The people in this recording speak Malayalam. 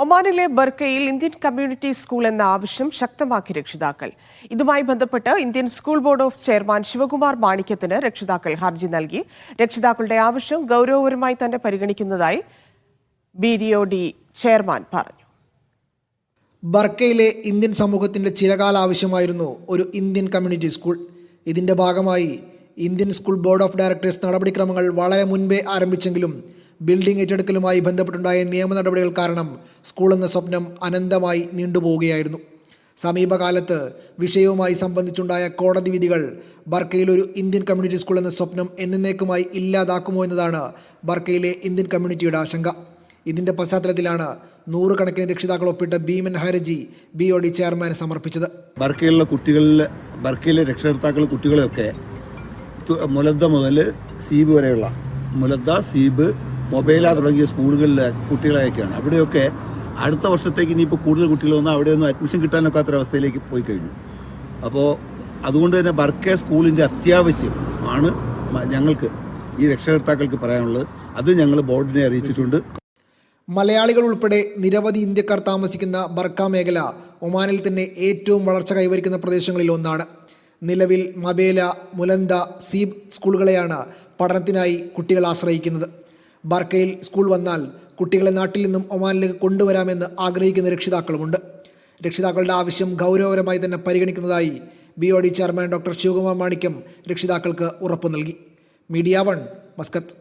ഒമാനിലെ ബർക്കയിൽ ഇന്ത്യൻ കമ്മ്യൂണിറ്റി സ്കൂൾ എന്ന ആവശ്യം ശക്തമാക്കി രക്ഷിതാക്കൾ. ഇതുമായി ബന്ധപ്പെട്ട് Indian school board of chairman Sivakumar മാണിക്യത്തിന് രക്ഷിതാക്കൾ ഹർജി നൽകി. രക്ഷിതാക്കളുടെ ആവശ്യം ഗൗരവപരമായി തന്നെ പരിഗണിക്കുന്നതായി BDOD ചെയർമാൻ പറഞ്ഞു. ബർക്കയിലെ ഇന്ത്യൻ സമൂഹത്തിന്റെ ചിരകാല ആവശ്യമായിരുന്നു ഒരു ഇന്ത്യൻ കമ്മ്യൂണിറ്റി സ്കൂൾ. ഇതിന്റെ ഭാഗമായി Indian school board of directors നടപടിക്രമങ്ങൾ വളരെ മുൻപേ ആരംഭിച്ചെങ്കിലും ബിൽഡിംഗ് ഏറ്റെടുക്കലുമായി ബന്ധപ്പെട്ടുണ്ടായ നിയമ നടപടികൾ കാരണം സ്കൂൾ എന്ന സ്വപ്നം അനന്തമായി നീണ്ടുപോവുകയായിരുന്നു. സമീപകാലത്ത് വിഷയവുമായി സംബന്ധിച്ചുണ്ടായ കോടതി വിധികൾ ബർക്കയിൽ ഒരു ഇന്ത്യൻ കമ്മ്യൂണിറ്റി സ്കൂൾ എന്ന സ്വപ്നം എന്നേക്കുമായി ഇല്ലാതാക്കുമോ എന്നതാണ് ബർക്കയിലെ ഇന്ത്യൻ കമ്മ്യൂണിറ്റിയുടെ ആശങ്ക. ഇതിൻ്റെ പശ്ചാത്തലത്തിലാണ് നൂറുകണക്കിന് രക്ഷിതാക്കൾ ഒപ്പിട്ട ഭീമൻ ഹർജി BOD ചെയർമാന് സമർപ്പിച്ചത്. ബർക്കയിലെ രക്ഷകർത്താക്കൾ കുട്ടികളെയൊക്കെ മുലദ്ദ മുതൽ സീബ് വരെയുള്ള മുലദ്ദ, സീബ്, മൊബൈല തുടങ്ങിയ സ്കൂളുകളിലെ കുട്ടികളെയൊക്കെയാണ്. അവിടെയൊക്കെ അടുത്ത വർഷത്തേക്ക് ഇനിയിപ്പോൾ കൂടുതൽ കുട്ടികളൊന്നും അവിടെയൊന്നും അഡ്മിഷൻ കിട്ടാനൊക്കാത്തൊരവസ്ഥയിലേക്ക് പോയി കഴിഞ്ഞു. അപ്പോൾ അതുകൊണ്ട് തന്നെ ബർക്ക സ്കൂളിൻ്റെ അത്യാവശ്യം ആണ് ഞങ്ങൾക്ക് ഈ രക്ഷകർത്താക്കൾക്ക് പറയാനുള്ളത്. അത് ഞങ്ങൾ ബോർഡിനെ അറിയിച്ചിട്ടുണ്ട്. മലയാളികൾ ഉൾപ്പെടെ നിരവധി ഇന്ത്യക്കാർ താമസിക്കുന്ന ബർക്ക മേഖല ഒമാനിൽ തന്നെ ഏറ്റവും വളർച്ച കൈവരിക്കുന്ന പ്രദേശങ്ങളിൽ ഒന്നാണ്. നിലവിൽ മബേല, മുലന്ദ, സീബ് സ്കൂളുകളെയാണ് പഠനത്തിനായി കുട്ടികൾ ആശ്രയിക്കുന്നത്. ബർക്കയിൽ സ്കൂൾ വന്നാൽ കുട്ടികളെ നാട്ടിൽ നിന്നും ഒമാനിലേക്ക് കൊണ്ടുവരാമെന്ന് ആഗ്രഹിക്കുന്ന രക്ഷിതാക്കളുമുണ്ട്. രക്ഷിതാക്കളുടെ ആവശ്യം ഗൗരവപരമായി തന്നെ പരിഗണിക്കുന്നതായി BOD ചെയർമാൻ ഡോക്ടർ ശിവകുമാർ മാണിക്യം രക്ഷിതാക്കൾക്ക് ഉറപ്പു നൽകി. Media 1, Muscat.